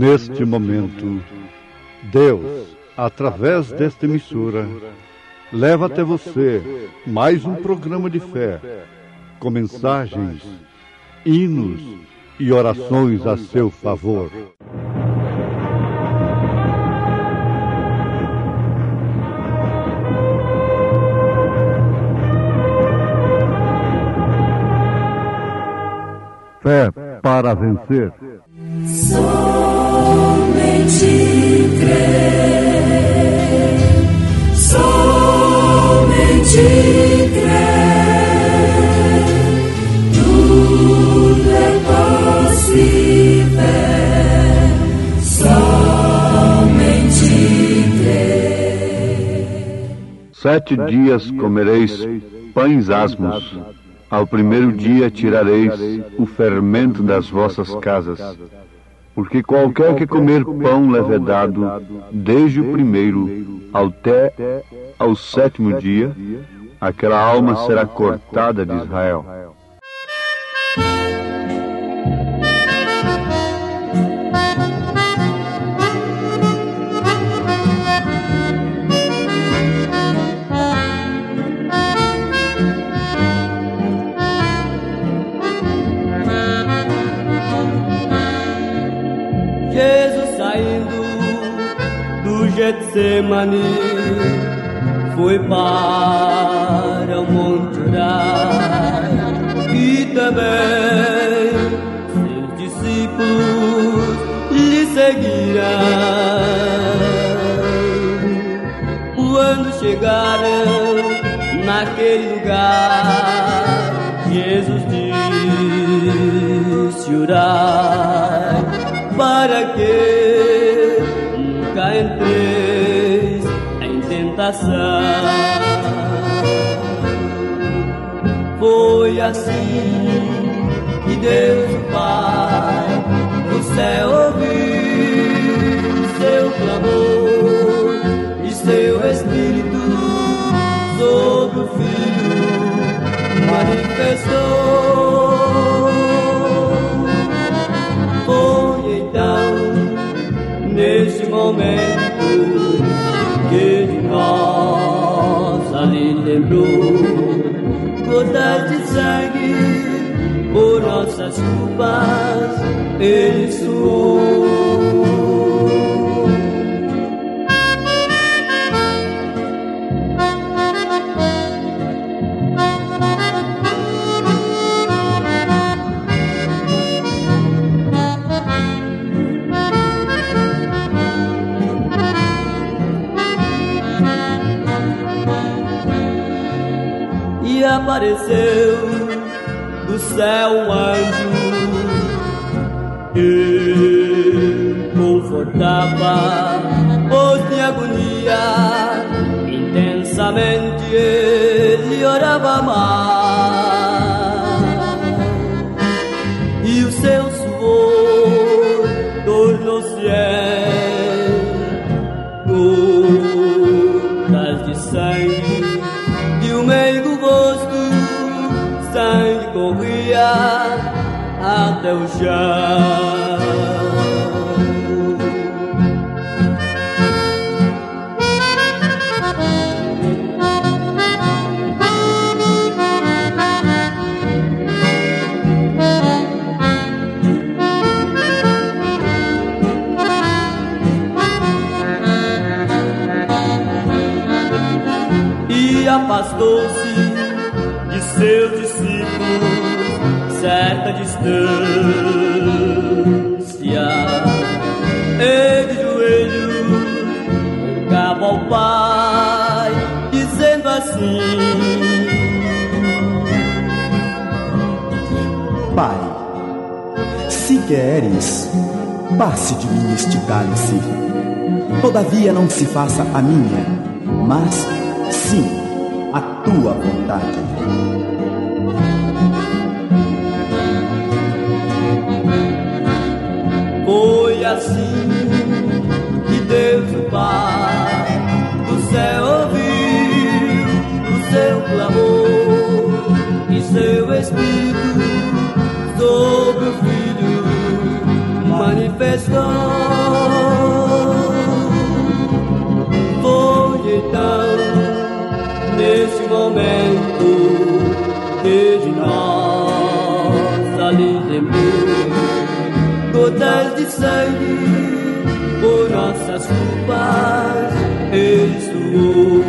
Neste momento, Deus, através desta emissora, leva até você mais um programa de fé, com mensagens, hinos e orações a seu favor. Fé para vencer. Somente crer, somente crer, tudo é possível, somente crer. 7 dias comereis pães asmos. Ao primeiro dia tirareis o fermento das vossas casas, porque qualquer que comer pão levedado, desde o primeiro até ao 7º dia, aquela alma será cortada de Israel. Jesus saindo do Getsemane foi para o monte orar, e também seus discípulos lhe seguirão. Quando chegaram naquele lugar, Jesus disse: orai, para que nunca entreis em tentação. Foi assim que Deus o Pai do céu ouviu seu clamor, e seu Espírito sobre o Filho manifestou. Neste momento que de nós ali lembrou, gotas de sangue por nossas culpas ele suou. E apareceu do céu um anjo que confortava, pois de agonia intensamente ele orava mais, e o seu suor tornou-se gotas de sangue, de um meigo rosto sangue corria até o chão. E afastou-se de seus discípulos certa distância, e de joelhos rogava ao Pai, dizendo assim: Pai, se queres, passe de mim este cálice. Todavia não se faça a minha, mas sim a tua vontade. Foi assim que Deus o Pai do céu ouviu o seu clamor, e seu Espírito sobre o Filho manifestou. momento que de nós ali lembrou gotas de sangue por nossas culpas ele suou.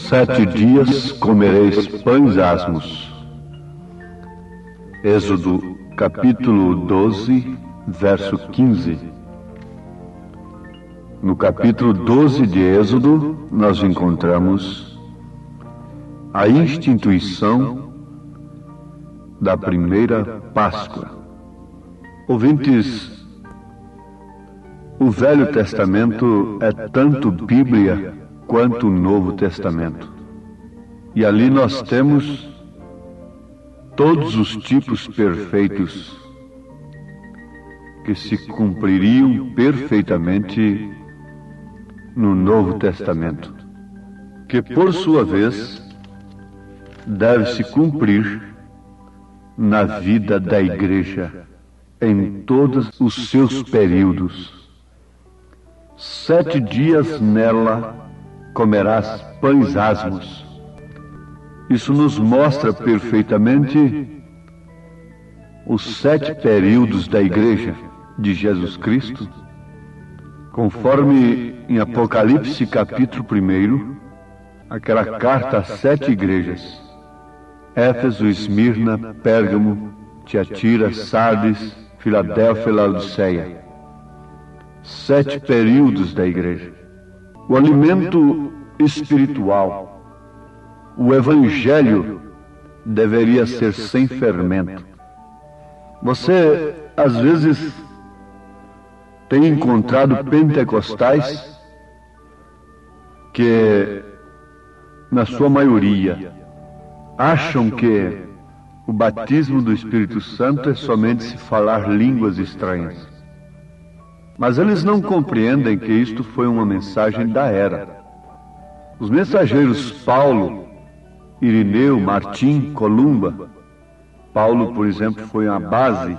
Sete dias comereis pães asmos. Êxodo capítulo 12, verso 15. No capítulo 12 de Êxodo, nós encontramos a instituição da primeira Páscoa. Ouvintes, o Velho Testamento é tanto Bíblia quanto o Novo Testamento. E ali nós temos todos os tipos perfeitos que se cumpririam perfeitamente no Novo Testamento, que por sua vez deve se cumprir na vida da igreja em todos os seus períodos. 7 dias nela comerás pães asmos. Isso nos mostra perfeitamente os 7 períodos da igreja de Jesus Cristo, conforme em Apocalipse capítulo 1, aquela carta às 7 igrejas: Éfeso, Esmirna, Pérgamo, Tiatira, Sardes, Filadélfia e Laodiceia. 7 períodos da igreja. O alimento espiritual, o evangelho, deveria ser sem fermento. Você, às vezes, tem encontrado pentecostais que, na sua maioria, acham que o batismo do Espírito Santo é somente se falar línguas estranhas. Mas eles não compreendem que isto foi uma mensagem da era. Os mensageiros Paulo, Irineu, Martim, Columba. Paulo, por exemplo, foi a base,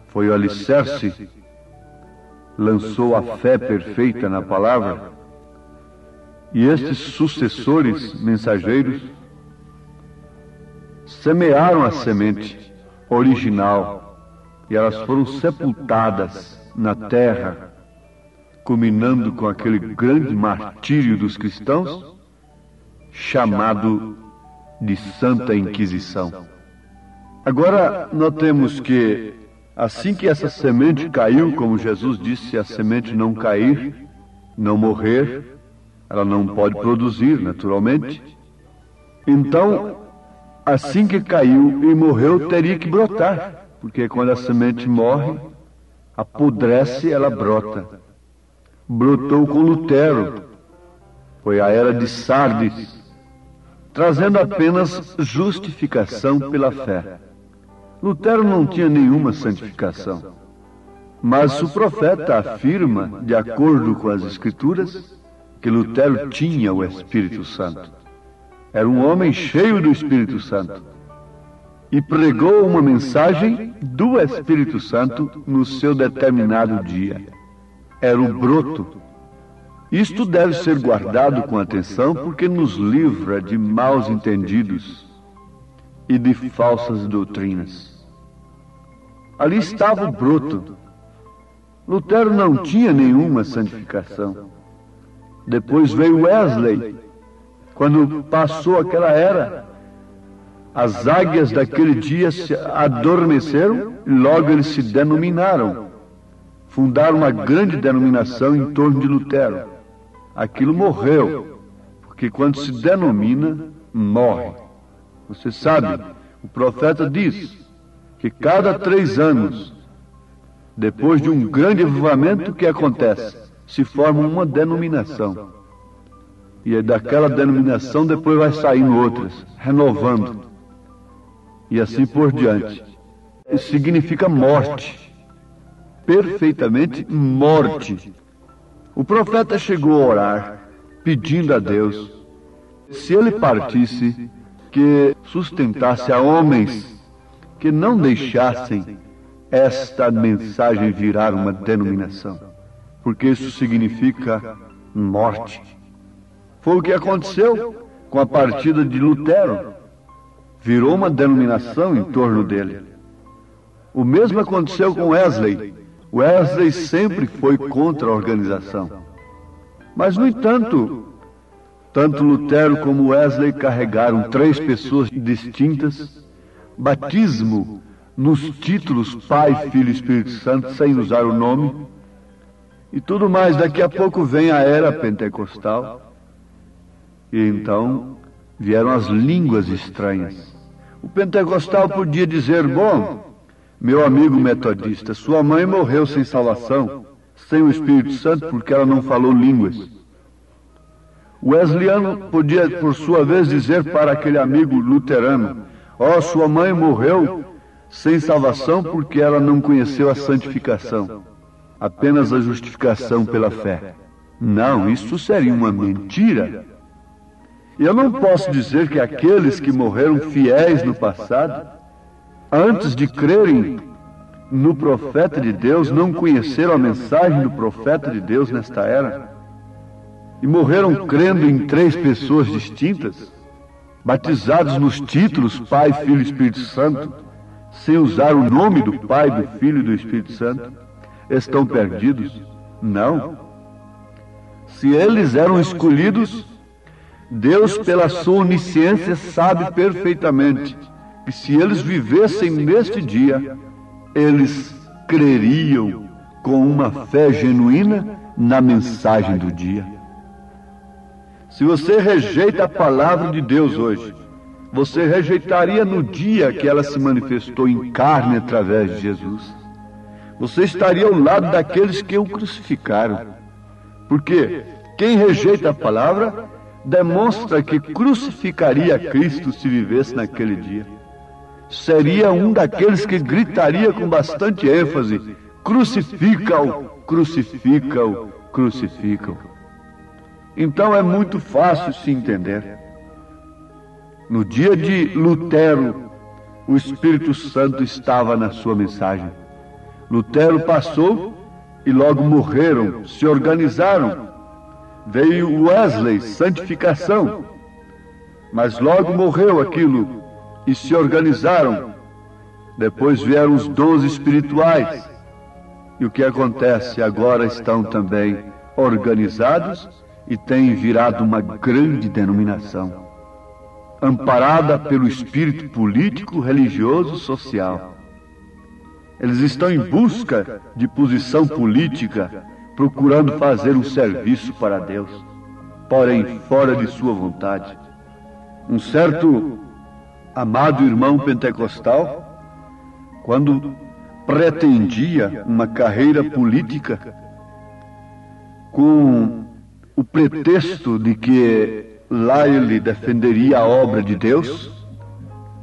foi o alicerce, lançou a fé perfeita na palavra. E estes sucessores, mensageiros, semearam a semente original e elas foram sepultadas na terra, culminando com aquele grande martírio dos cristãos, chamado de Santa Inquisição. Agora, notemos que, assim que essa semente caiu, como Jesus disse, se a semente não cair, não morrer, ela não pode produzir, naturalmente. Então, assim que caiu e morreu, teria que brotar, porque quando a semente morre, apodrece, ela brota. Brotou com Lutero, foi a era de Sardes, trazendo apenas justificação pela fé. Lutero não tinha nenhuma santificação, mas o profeta afirma, de acordo com as Escrituras, que Lutero tinha o Espírito Santo. Era um homem cheio do Espírito Santo e pregou uma mensagem do Espírito Santo no seu determinado dia. Era o broto. Isto deve ser guardado com atenção porque nos livra de maus entendidos e de falsas doutrinas. Ali estava o broto. Lutero não tinha nenhuma santificação. Depois veio Wesley. Quando passou aquela era, as águias daquele dia se adormeceram e logo eles se denominaram. Fundaram uma grande denominação em torno de Lutero. Aquilo morreu, porque quando se denomina, morre. Você sabe, o profeta diz que cada 3 anos Depois de um grande avivamento, o que acontece? Se forma uma denominação. E daquela denominação depois vai saindo outras, renovando. E assim por diante. Isso significa morte. Perfeitamente morte. O profeta chegou a orar, pedindo a Deus, se ele partisse, que sustentasse a homens que não deixassem esta mensagem virar uma denominação, porque isso significa morte. Foi o que aconteceu com a partida de Lutero. Virou uma denominação em torno dele. O mesmo aconteceu com Wesley. Wesley sempre foi contra a organização. Mas, no entanto, tanto Lutero como Wesley carregaram 3 pessoas distintas, batismo nos títulos Pai, Filho e Espírito Santo, sem usar o nome, e tudo mais. Daqui a pouco vem a era pentecostal, e então vieram as línguas estranhas. O pentecostal podia dizer: bom, meu amigo metodista, sua mãe morreu sem salvação, sem o Espírito Santo, porque ela não falou línguas. O wesleyano podia, por sua vez, dizer para aquele amigo luterano: sua mãe morreu sem salvação porque ela não conheceu a santificação, apenas a justificação pela fé. Não, isso seria uma mentira. Eu não posso dizer que aqueles que morreram fiéis no passado, antes de crerem no profeta de Deus, não conheceram a mensagem do profeta de Deus nesta era, e morreram crendo em 3 pessoas distintas, batizados nos títulos Pai, Filho e Espírito Santo, sem usar o nome do Pai, do Filho e do Espírito Santo, estão perdidos? Não. Se eles eram escolhidos, Deus, pela sua onisciência, sabe perfeitamente que se eles vivessem neste dia, eles creriam com uma fé genuína na mensagem do dia. Se você rejeita a palavra de Deus hoje, você rejeitaria no dia que ela se manifestou em carne através de Jesus. Você estaria ao lado daqueles que o crucificaram. Porque quem rejeita a palavra demonstra que crucificaria Cristo se vivesse naquele dia. Seria um daqueles que gritaria com bastante ênfase: crucifica-o, crucifica-o, crucifica-o. Então é muito fácil se entender. No dia de Lutero, o Espírito Santo estava na sua mensagem. Lutero passou e logo morreram, se organizaram. Veio Wesley, santificação, mas logo morreu aquilo e se organizaram. Depois vieram os dons espirituais. E o que acontece? Agora estão também organizados e têm virado uma grande denominação, amparada pelo espírito político, religioso, social. Eles estão em busca de posição política, procurando fazer um serviço para Deus, porém fora de sua vontade. Um certo amado irmão pentecostal, quando pretendia uma carreira política, com o pretexto de que lá ele defenderia a obra de Deus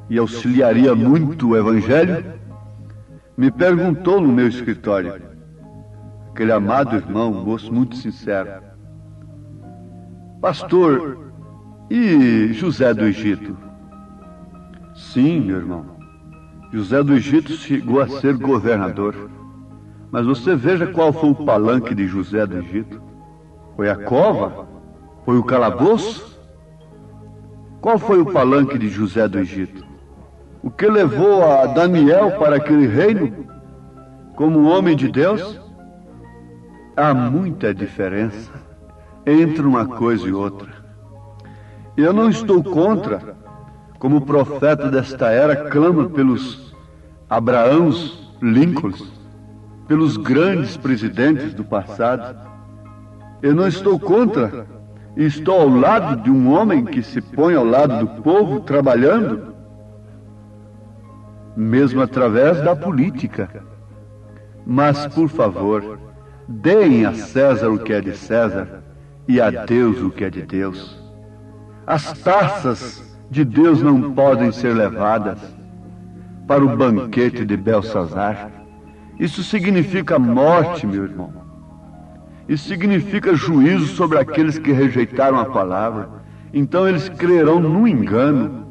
e auxiliaria muito o Evangelho, me perguntou no meu escritório, aquele amado irmão, um moço muito sincero: pastor, e José do Egito? Sim, meu irmão, José do Egito chegou a ser governador, mas você veja qual foi o palanque de José do Egito. Foi a cova? Foi o calabouço? Qual foi o palanque de José do Egito? O que levou a Daniel para aquele reino como homem de Deus? Há muita diferença entre uma coisa e outra. Eu não estou contra, como o profeta desta era clama pelos Abraãos, Lincolns, pelos grandes presidentes do passado. Eu não estou contra, e estou ao lado de um homem que se põe ao lado do povo trabalhando, mesmo através da política. Mas, por favor, deem a César o que é de César e a Deus o que é de Deus. As taças de Deus não podem ser levadas para o banquete de Belsazar. Isso significa morte, meu irmão. Isso significa juízo sobre aqueles que rejeitaram a palavra. Então eles crerão no engano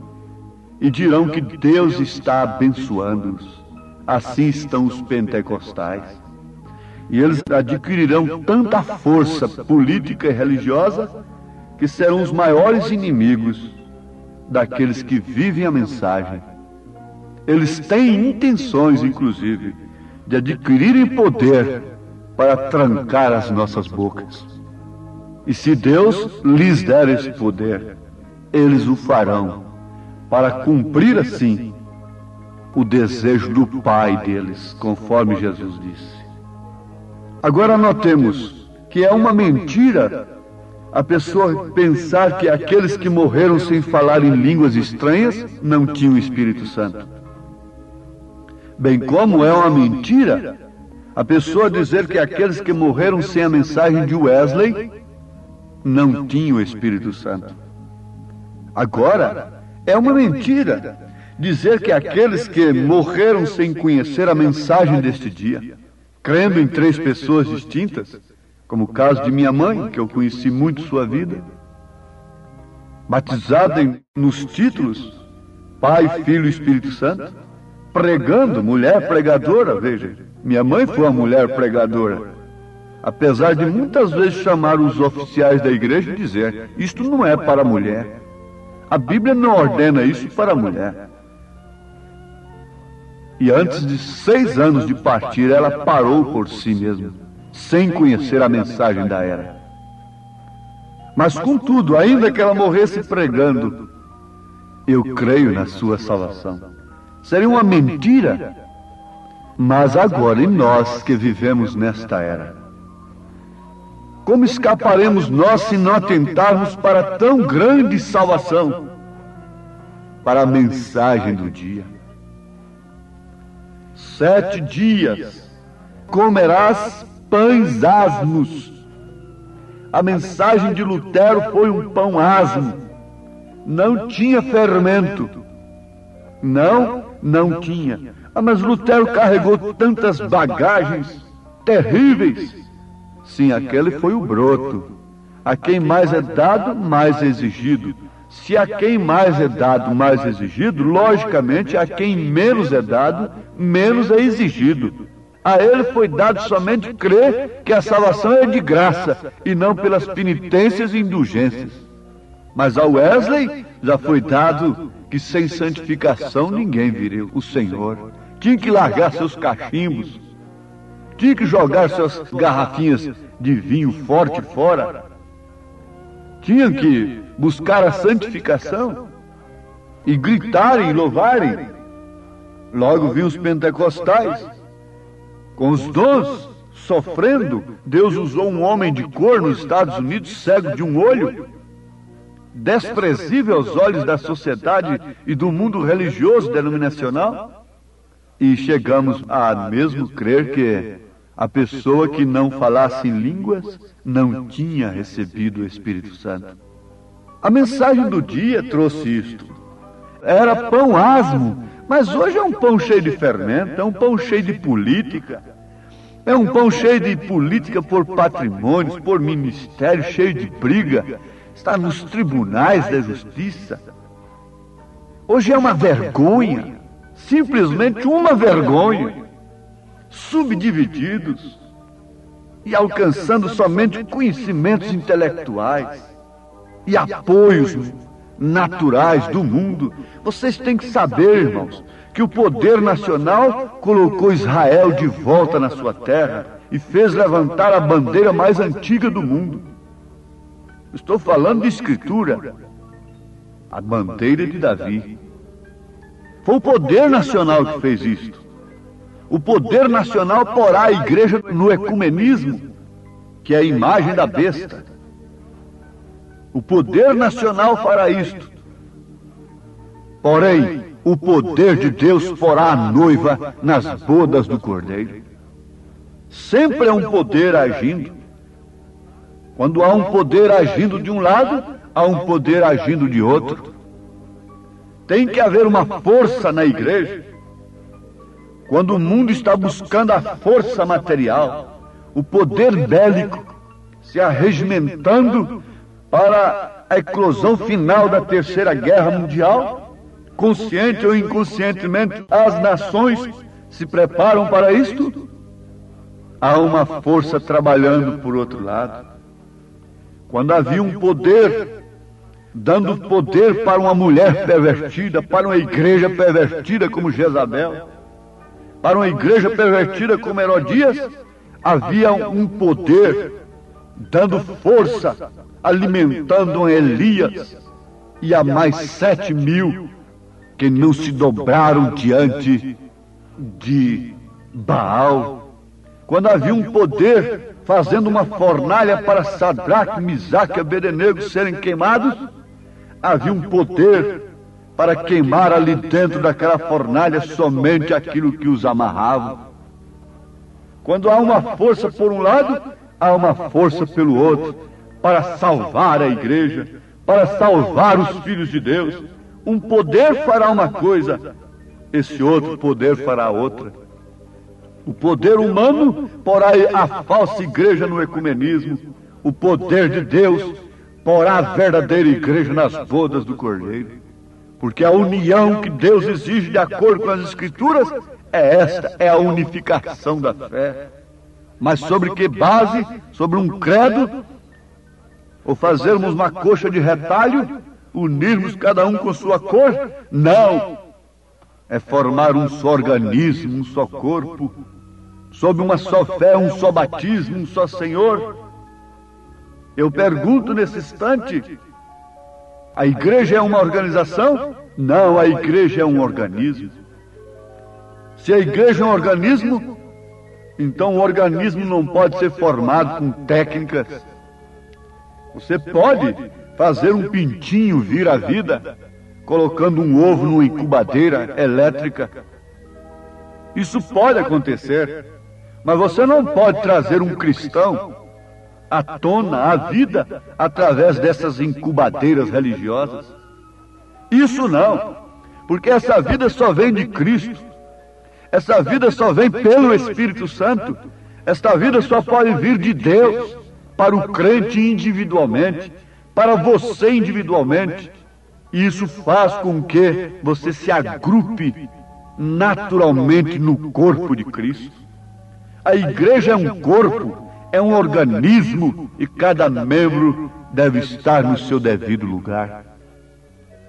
e dirão que Deus está abençoando-os. Assim estão os pentecostais. E eles adquirirão tanta força política e religiosa que serão os maiores inimigos daqueles que vivem a mensagem. Eles têm intenções, inclusive, de adquirirem poder para trancar as nossas bocas. E se Deus lhes der esse poder, eles o farão, para cumprir assim o desejo do Pai deles, conforme Jesus disse. Agora notemos que é uma mentira a pessoa pensar que aqueles que morreram sem falar em línguas estranhas não tinham o Espírito Santo. Bem como é uma mentira a pessoa dizer que aqueles que morreram sem a mensagem de Wesley não tinham o Espírito Santo. Agora, é uma mentira dizer que aqueles que morreram sem conhecer a mensagem deste dia, crendo em 3 pessoas distintas, como o caso de minha mãe, que eu conheci muito sua vida, batizada nos títulos Pai, Filho e Espírito Santo, pregando, mulher pregadora, veja, minha mãe foi uma mulher pregadora, apesar de muitas vezes chamar os oficiais da igreja e dizer, isto não é para a mulher. A Bíblia não ordena isso para a mulher. E antes de 6 anos de partir, ela parou por si mesma, sem conhecer a mensagem da era. Mas, contudo, ainda que ela morresse pregando, eu creio na sua salvação. Seria uma mentira. Mas agora, e nós que vivemos nesta era? Como escaparemos nós se não atentarmos para tão grande salvação? Para a mensagem do dia. 7 dias comerás pães asmos. A mensagem de Lutero foi um pão asmo. Não tinha fermento. Não tinha. Mas Lutero carregou tantas bagagens terríveis. Sim, aquele foi o broto. A quem mais é dado, mais é exigido. Se a quem mais é dado, mais é exigido, logicamente a quem menos é dado, menos é exigido. A ele foi dado somente crer que a salvação é de graça e não pelas penitências e indulgências. Mas a Wesley já foi dado que sem santificação ninguém viria o Senhor. Tinha que largar seus cachimbos, tinha que jogar suas garrafinhas de vinho forte fora, tinha que buscar a santificação e gritarem e louvarem. Logo vinham os pentecostais, com os dons, sofrendo. Deus usou um homem de cor nos Estados Unidos, cego de um olho, desprezível aos olhos da sociedade e do mundo religioso denominacional, e chegamos a mesmo crer que a pessoa que não falasse em línguas não tinha recebido o Espírito Santo. A mensagem do dia trouxe isto. Era pão asmo, mas hoje é um pão cheio de fermento, é um pão cheio de política, é um pão cheio de política por patrimônios, por ministério, cheio de briga, está nos tribunais da justiça. Hoje é uma vergonha, simplesmente uma vergonha, subdivididos e alcançando somente conhecimentos intelectuais e apoios naturais do mundo. Vocês têm que saber, irmãos, que o poder nacional colocou Israel de volta na sua terra e fez levantar a bandeira mais antiga do mundo. Estou falando de Escritura, a bandeira de Davi. Foi o poder nacional que fez isto. O poder nacional porá a igreja no ecumenismo, que é a imagem da besta. O poder nacional fará isto. Porém, o poder de Deus porá a noiva nas bodas do Cordeiro. Sempre é um poder agindo. Quando há um poder agindo de um lado, há um poder agindo de outro. Tem que haver uma força na igreja. Quando o mundo está buscando a força material, o poder bélico, se arregimentando para a eclosão final da Terceira Guerra Mundial, consciente ou inconscientemente, as nações se preparam para isto. Há uma força trabalhando por outro lado. Quando havia um poder, dando poder para uma mulher pervertida, para uma igreja pervertida como Jezabel, para uma igreja pervertida como Herodias, havia um poder dando força, alimentando Elias e a mais 7.000 que não se dobraram diante de Baal. Quando havia um poder fazendo uma fornalha para Sadraque, Misaque e Abednego serem queimados, havia um poder para queimar ali dentro daquela fornalha somente aquilo que os amarrava. Quando há uma força por um lado, há uma força pelo outro, para salvar a igreja, para salvar os filhos de Deus. Um poder fará uma coisa, esse outro poder fará outra. O poder humano porá a falsa igreja no ecumenismo. O poder de Deus porá a verdadeira igreja nas bodas do Cordeiro. Porque a união que Deus exige de acordo com as Escrituras é esta, é a unificação da fé. Mas sobre que base? Sobre um credo? Ou fazermos uma coxa de retalho? Unirmos cada um com sua cor? Não! É formar um só organismo, um só corpo, sob uma só fé, um só batismo, um só Senhor. Eu pergunto nesse instante, a igreja é uma organização? Não, a igreja é um organismo. Se a igreja é um organismo, então o organismo não pode ser formado com técnicas. Você pode fazer um pintinho vir à vida, colocando um ovo numa incubadeira elétrica. Isso pode acontecer, mas você não pode trazer um cristão à tona, à vida, através dessas incubadeiras religiosas. Isso não, porque essa vida só vem de Cristo. Essa vida só vem pelo Espírito Santo. Esta vida só pode vir de Deus, para o crente individualmente, para você individualmente. E isso faz com que você se agrupe naturalmente no corpo de Cristo. A igreja é um corpo, é um organismo, e cada membro deve estar no seu devido lugar.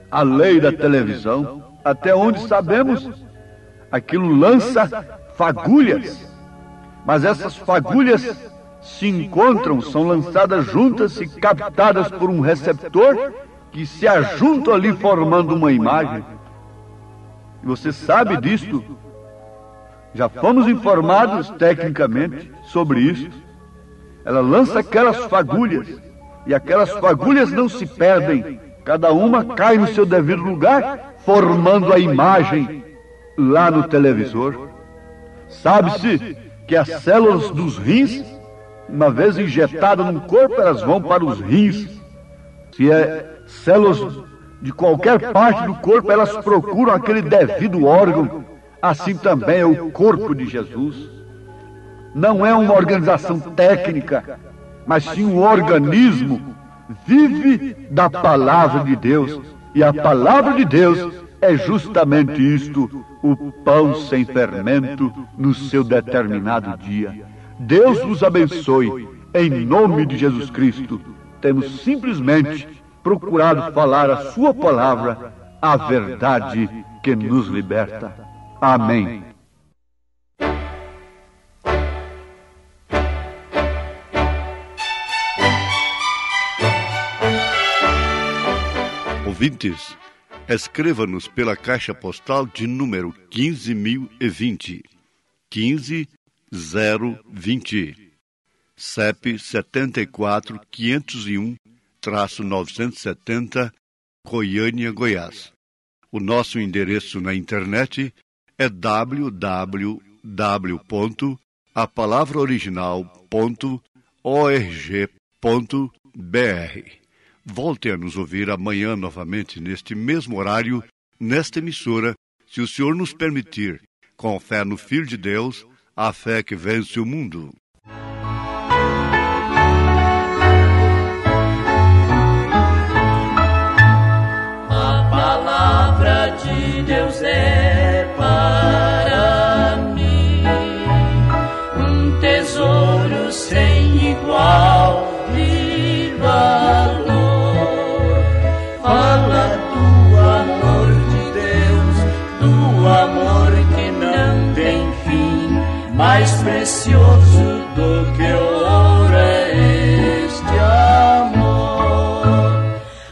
A lei da televisão, até onde sabemos, aquilo lança fagulhas, mas essas fagulhas se encontram, são lançadas juntas e captadas por um receptor que se ajuntam ali formando uma imagem. E você sabe disto. Já fomos informados tecnicamente sobre isso. Ela lança aquelas fagulhas, e aquelas fagulhas não se perdem. Cada uma cai no seu devido lugar, formando a imagem lá no televisor. Sabe-se que as células dos rins, uma vez injetadas no corpo, elas vão para os rins. Se é células de qualquer parte do corpo, elas procuram aquele devido órgão. Assim também é o corpo de Jesus. Não é uma organização técnica, mas sim um organismo. Vive da palavra de Deus. E a palavra de Deus é justamente isto, o pão sem fermento no seu determinado dia. Deus vos abençoe, em nome de Jesus Cristo. Temos simplesmente procurado falar a sua palavra, a verdade que nos liberta. Amém. Ouvintes, escreva-nos pela caixa postal de número 15.020, 15020, CEP 74.501-970, Goiânia, Goiás. O nosso endereço na internet é www.adventista a palavra original.org.br. Volte a nos ouvir amanhã novamente neste mesmo horário, nesta emissora, se o Senhor nos permitir, com fé no Filho de Deus, a fé que vence o mundo. A palavra de Deus é para mim um tesouro sem igual de valor. Fala do amor de Deus, do amor que não tem fim, mais precioso do que o ouro é este amor.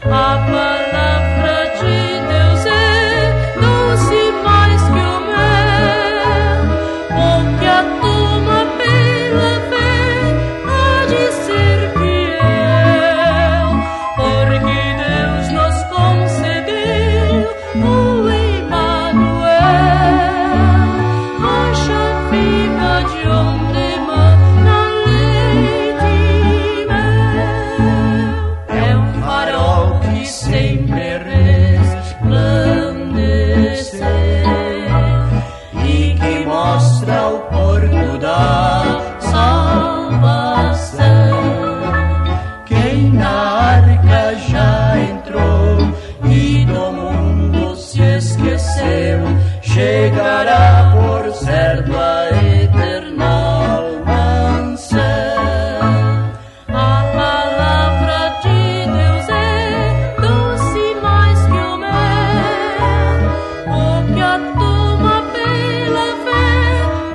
A palavra de Deus é doce mais que o mel, porque a toma pela fé há de ser fiel, porque Deus nos concedeu o Emmanuel, rocha viva de onde emana leite e mel. É um farol que sempre resplandecer e que mostra o porto da salvação. Quem na arca já entrou e do mundo se esqueceu, chegará por certo a eternal mansão. A palavra de Deus é doce mais que o mel, porque a toma pela fé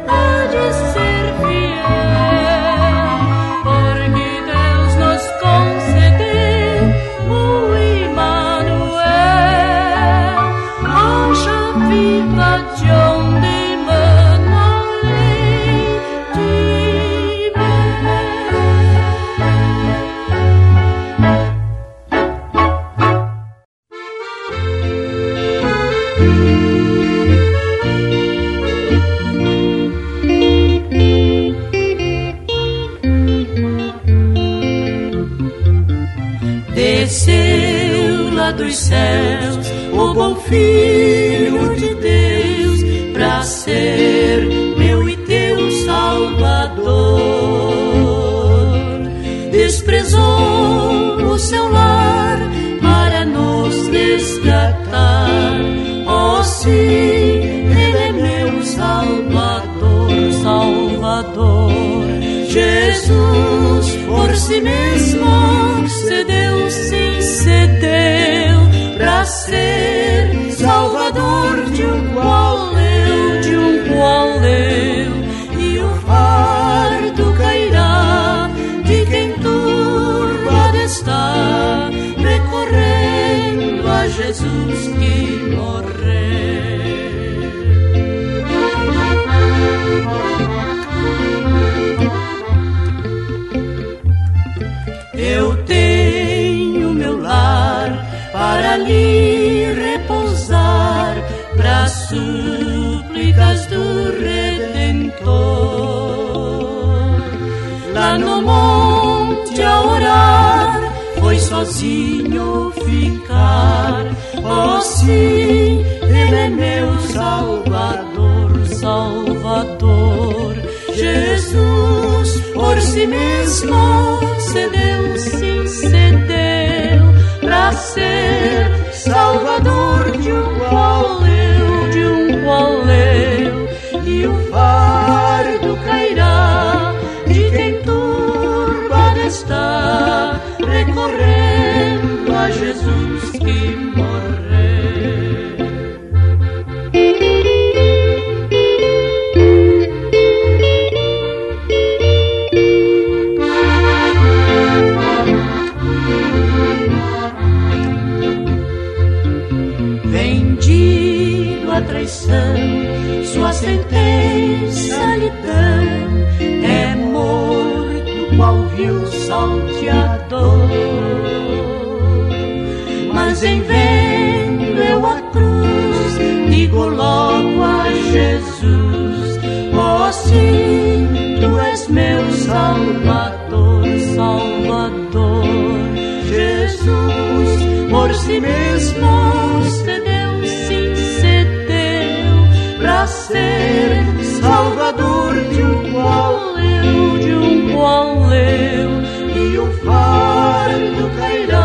há de ser fiel, porque Deus nos concedeu o Emmanuel, rocha viva de onde emana leite e desceu lá dos céus o bom Filho de Deus pra ser meu e teu Salvador. Desprezou o seu lar para nos resgatar. Oh, sim, Ele é meu Salvador, Salvador. Jesus por si mesmo cedeu, sim, cedeu pra ser Salvador de um qual eu, de um qual eu. E o fardo cairá de quem turbado está, recorrendo a Jesus que morreu. Eu tenho meu lar para lhe repousar, para súplicas do Redentor. Lá no monte a orar, foi sozinho ficar. Oh, sim, Ele é meu Salvador, Salvador. Jesus por si mesmo cedeu, sim, cedeu pra ser Salvador de um qual eu, de um qual eu. E o fardo cairá de quem turbado está, recorrendo a Jesus que morreu. Vendido a traição, sua sentença lhe dão, é morto qual vil salteador. Mas em vendo eu a cruz, digo logo a Jesus: oh, sim, tu Salvador, Salvador. Jesus, por si mesmo cedeu, sim, cedeu, pra ser Salvador de um qual eu, e o fardo cairá